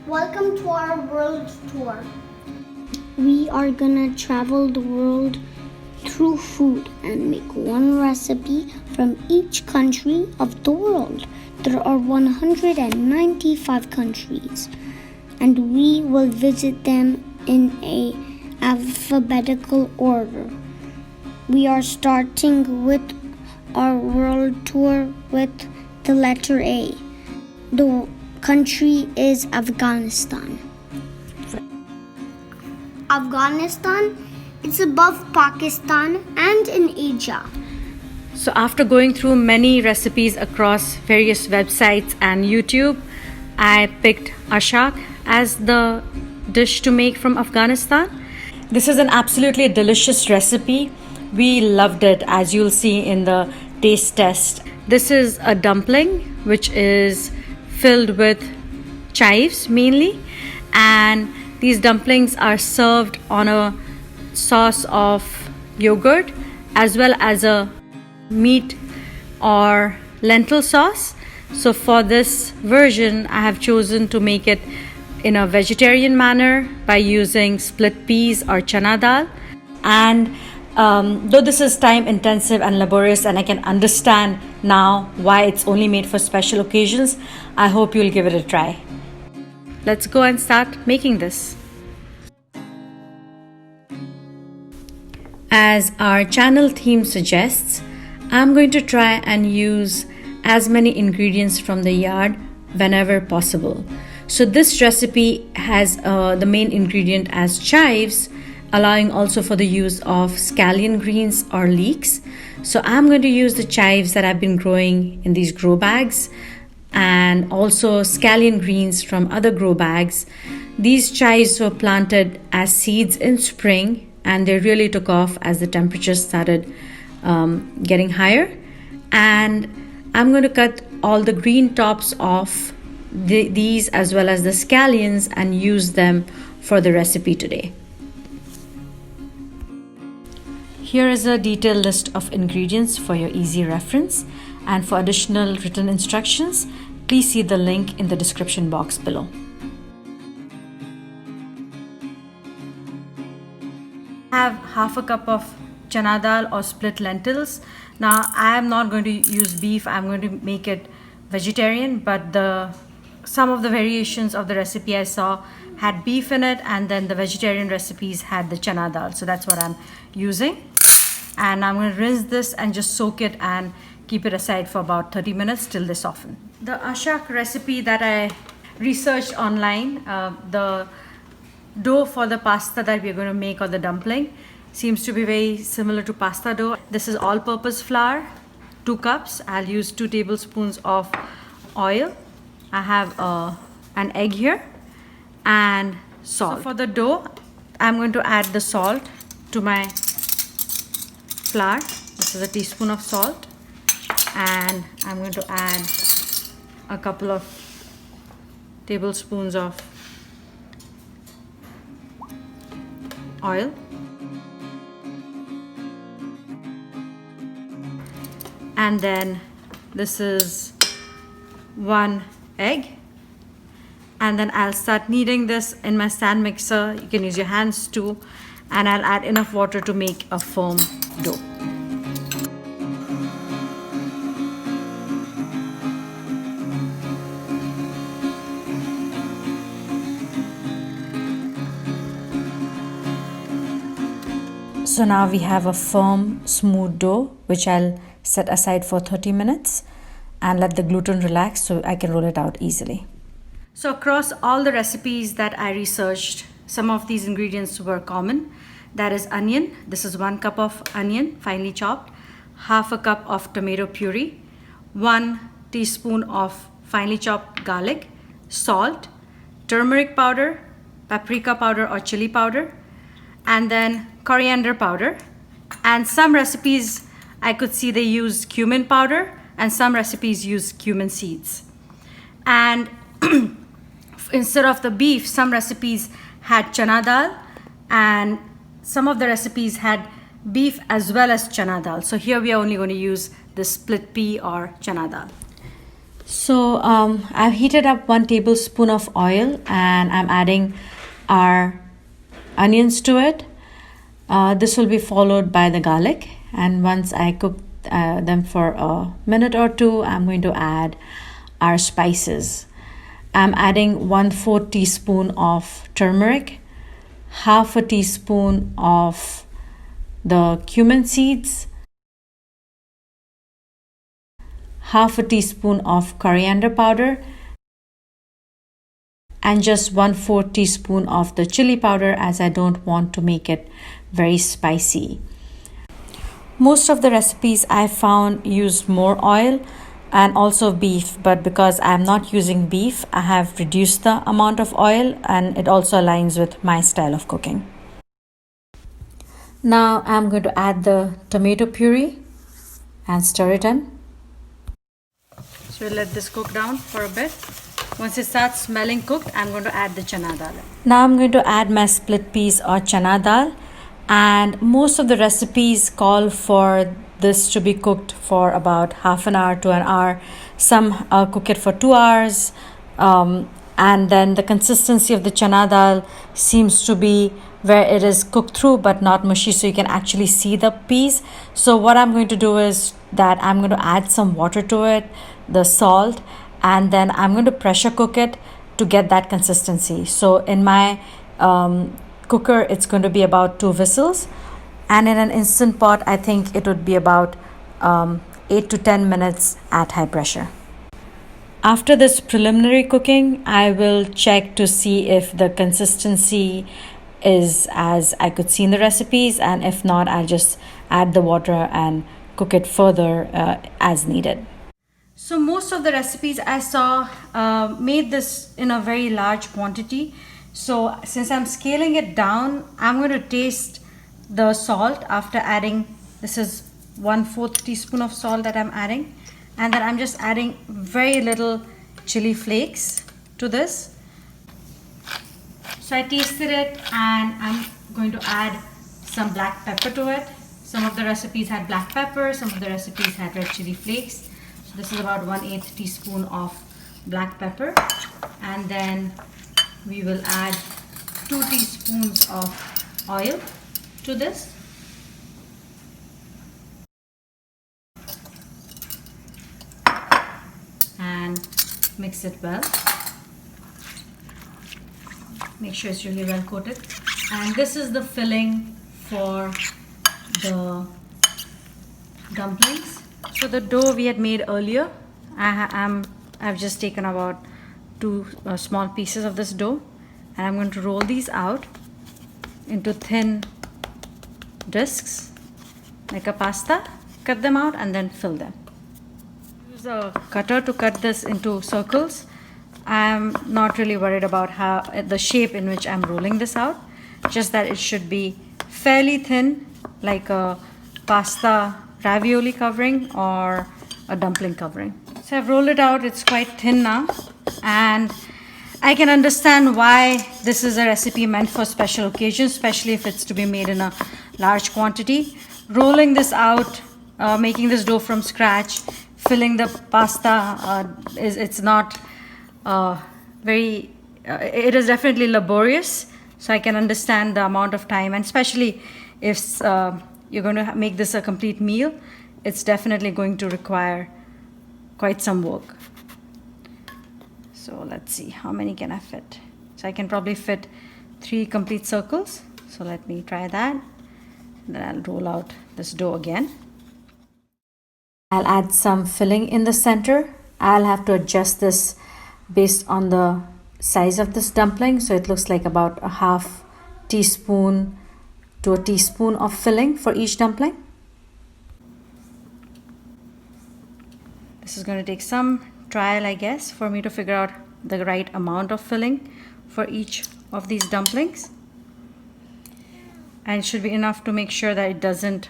Welcome to our world tour. We are gonna travel the world through food and make one recipe from each country of the world. There are 195 countries, and we will visit them in a alphabetical order. We are starting with our world tour with the letter A. The country is Afghanistan. Afghanistan is above Pakistan and in Asia. So after going through many recipes across various websites and YouTube, I picked Aushak as the dish to make from Afghanistan. This is an absolutely delicious recipe. We loved it, as you'll see in the taste test. This is a dumpling which is filled with chives mainly, and these dumplings are served on a sauce of yogurt as well as a meat or lentil sauce. So for this version, I have chosen to make it in a vegetarian manner by using split peas or chana dal. And though this is time intensive and laborious, and I can understand now why it's only made for special occasions, I hope you'll give it a try. Let's go and start making this. As our channel theme suggests, I'm going to try and use as many ingredients from the yard whenever possible. So this recipe has the main ingredient as chives, allowing also for the use of scallion greens or leeks. So I'm going to use the chives that I've been growing in these grow bags, and also scallion greens from other grow bags. These chives were planted as seeds in spring, and they really took off as the temperatures started getting higher. And I'm going to cut all the green tops off these as well as the scallions and use them for the recipe today. Here is a detailed list of ingredients for your easy reference, and for additional written instructions, please see the link in the description box below. I have half a cup of chana dal or split lentils. Now I am not going to use beef, I'm going to make it vegetarian, but some of the variations of the recipe I saw had beef in it, and then the vegetarian recipes had the chana dal. So that's what I'm using. And I'm going to rinse this and just soak it and keep it aside for about 30 minutes till they soften. The Ashak recipe that I researched online, the dough for the pasta that we're going to make, or the dumpling, seems to be very similar to pasta dough. This is all-purpose flour, 2 cups. I'll use 2 tablespoons of oil. I have an egg here and salt. So for the dough, I'm going to add the salt to my flour. This is a teaspoon of salt, and I'm going to add a couple of tablespoons of oil, and then this is 1 egg, and then I'll start kneading this in my stand mixer. You can use your hands too, and I'll add enough water to make a firm dough. So now we have a firm, smooth dough, which I'll set aside for 30 minutes and let the gluten relax so I can roll it out easily. So across all the recipes that I researched, some of these ingredients were common. That is onion. This is 1 cup of onion, finely chopped, half a cup of tomato puree, 1 teaspoon of finely chopped garlic, salt, turmeric powder, paprika powder or chili powder, and then coriander powder. And some recipes I could see they use cumin powder, and some recipes use cumin seeds. And instead of the beef, some recipes had chana dal, and some of the recipes had beef as well as chana dal. So here we are only going to use the split pea or chana dal. So I've heated up 1 tablespoon of oil and I'm adding our onions to it. This will be followed by the garlic, and once I cook them for a minute or two, I'm going to add our spices. I'm adding 1/4 teaspoon of turmeric, half a teaspoon of the cumin seeds, half a teaspoon of coriander powder, and just 1/4 teaspoon of the chili powder, as I don't want to make it very spicy. Most of the recipes I found used more oil and also beef, but because I'm not using beef, I have reduced the amount of oil, and it also aligns with my style of cooking. Now I'm going to add the tomato puree and stir it in. So we'll let this cook down for a bit. Once it starts smelling cooked, I'm going to add the chana dal. Now I'm going to add my split peas or chana dal, and most of the recipes call for this to be cooked for about half an hour to an hour. Some cook it for 2 hours, and then the consistency of the chana dal seems to be where it is cooked through but not mushy, so you can actually see the peas. So what I'm going to do is that I'm going to add some water to it, the salt, and then I'm going to pressure cook it to get that consistency. So in my cooker, it's going to be about 2 whistles, and in an instant pot, I think it would be about 8 to 10 minutes at high pressure. After this preliminary cooking, I will check to see if the consistency is as I could see in the recipes, and if not, I'll just add the water and cook it further as needed. So most of the recipes I saw made this in a very large quantity. So since I'm scaling it down, I'm going to taste the salt after adding. This is 1/4 teaspoon of salt that I'm adding, and then I'm just adding very little chili flakes to this. So I tasted it, and I'm going to add some black pepper to it. Some of the recipes had black pepper, some of the recipes had red chili flakes. So this is about 1/8 teaspoon of black pepper, and then we will add 2 teaspoons of oil to this. And mix it well. Make sure it's really well coated. And this is the filling for the dumplings. So the dough we had made earlier, I've just taken about 2 small pieces of this dough, and I'm going to roll these out into thin discs like a pasta. Cut them out and then fill them. Use a cutter to cut this into circles. I'm not really worried about how the shape in which I'm rolling this out, just that it should be fairly thin, like a pasta ravioli covering or a dumpling covering. So I've rolled it out. It's quite thin now, and I can understand why this is a recipe meant for special occasions, especially if it's to be made in a large quantity. Rolling this out, making this dough from scratch, filling the pasta, it's not it is definitely laborious, so I can understand the amount of time, and especially if you're going to make this a complete meal, it's definitely going to require quite some work. So let's see, how many can I fit? So I can probably fit 3 complete circles. So let me try that. And then I'll roll out this dough again. I'll add some filling in the center. I'll have to adjust this based on the size of this dumpling. So it looks like about a half teaspoon to a teaspoon of filling for each dumpling. This is going to take some trial, I guess, for me to figure out the right amount of filling for each of these dumplings. And it should be enough to make sure that it doesn't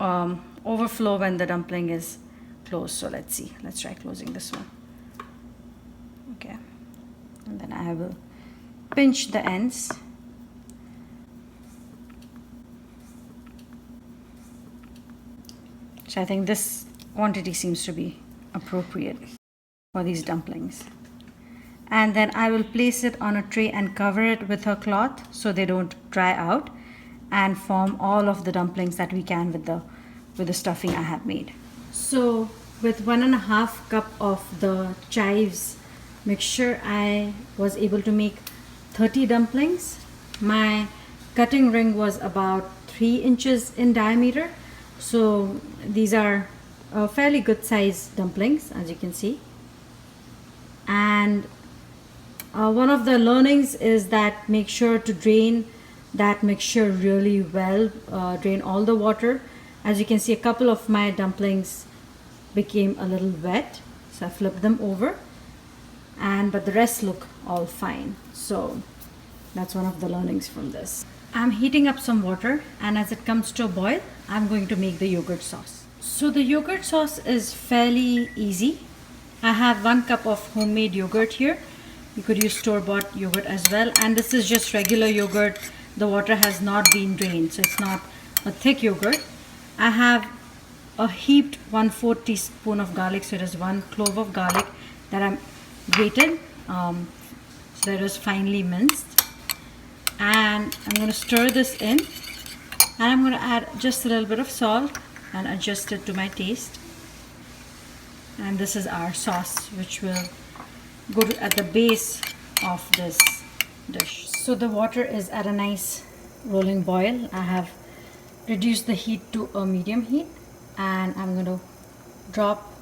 overflow when the dumpling is closed. So let's see. Let's try closing this one. Okay. And then I will pinch the ends. So I think this quantity seems to be appropriate. for these dumplings. And then I will place it on a tray and cover it with a cloth so they don't dry out, and form all of the dumplings that we can with the stuffing I have made. So with 1.5 cup of the chives mixture, I was able to make 30 dumplings. My cutting ring was about 3 inches in diameter, so these are fairly good size dumplings, as you can see. And one of the learnings is that make sure to drain that mixture really well, drain all the water. As you can see, a couple of my dumplings became a little wet, so I flipped them over, but the rest look all fine. So that's one of the learnings from this. I'm heating up some water, and as it comes to a boil, I'm going to make the yogurt sauce. So the yogurt sauce is fairly easy. I have 1 cup of homemade yogurt here. You could use store-bought yogurt as well, and this is just regular yogurt. The water has not been drained, so it's not a thick yogurt. I have a heaped 1/4 teaspoon of garlic, so it is 1 clove of garlic that I'm grated, so it is finely minced. And I'm going to stir this in, and I'm going to add just a little bit of salt and adjust it to my taste. And this is our sauce, which will go at the base of this dish. So the water is at a nice rolling boil. I have reduced the heat to a medium heat, and I'm going to drop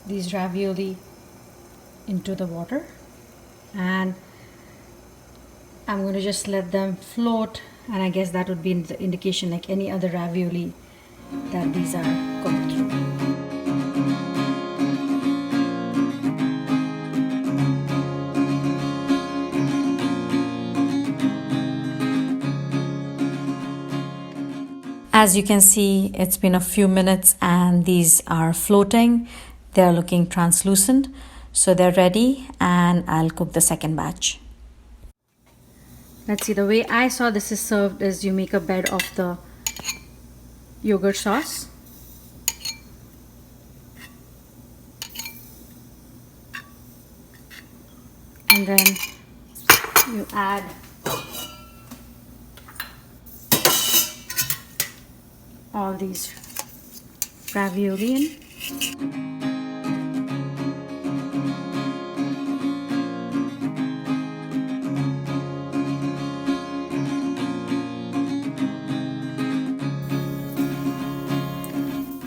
these ravioli into the water, and I'm going to just let them float, and I guess that would be the indication, like any other ravioli, that these are cooked through. As you can see, it's been a few minutes and these are floating. They're looking translucent, so they're ready, and I'll cook the second batch. Let's see, the way I saw this is served is you make a bed of the yogurt sauce. And then you add all these ravioli in.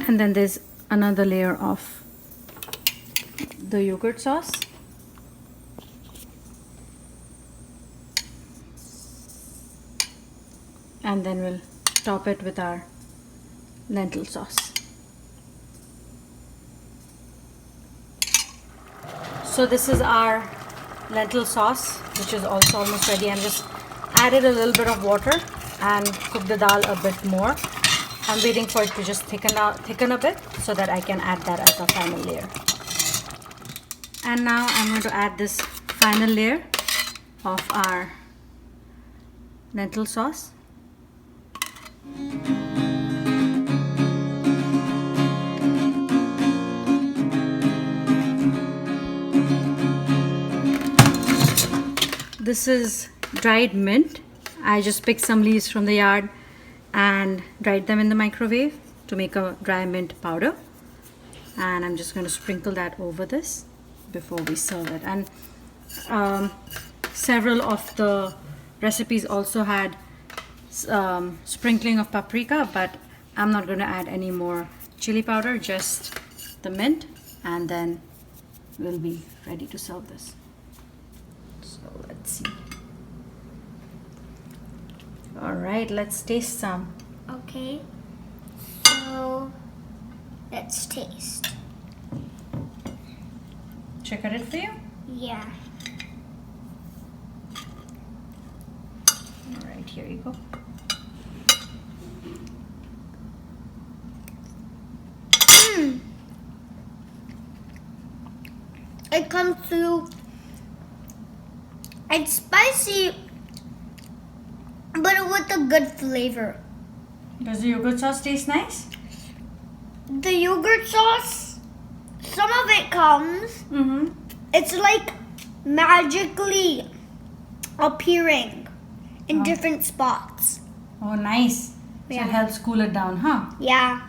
And then there's another layer of the yogurt sauce. And then we'll top it with our lentil sauce. So this is our lentil sauce, which is also almost ready. I'm just added a little bit of water and cook the dal a bit more. I'm waiting for it to just thicken a bit so that I can add that as a final layer. And now I'm going to add this final layer of our lentil sauce. This is dried mint. I just picked some leaves from the yard and dried them in the microwave to make a dry mint powder. And I'm just going to sprinkle that over this before we serve it. And several of the recipes also had sprinkling of paprika, but I'm not going to add any more chili powder, just the mint, and then we'll be ready to serve this. So let's see. All right, let's taste some. Okay, so let's taste. Should I cut it for you? Yeah. All right, here you go. It comes through. It's spicy, but with a good flavor. Does the yogurt sauce taste nice? The yogurt sauce, some of it comes, it's like magically appearing in different spots. Oh, nice. So Yeah. it helps cool it down, huh? Yeah.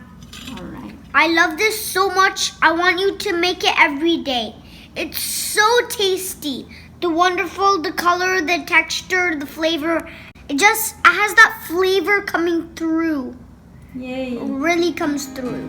All right. I love this so much. I want you to make it every day. It's so tasty. The wonderful, the color, the texture, the flavor. It has that flavor coming through. Yay. It really comes through.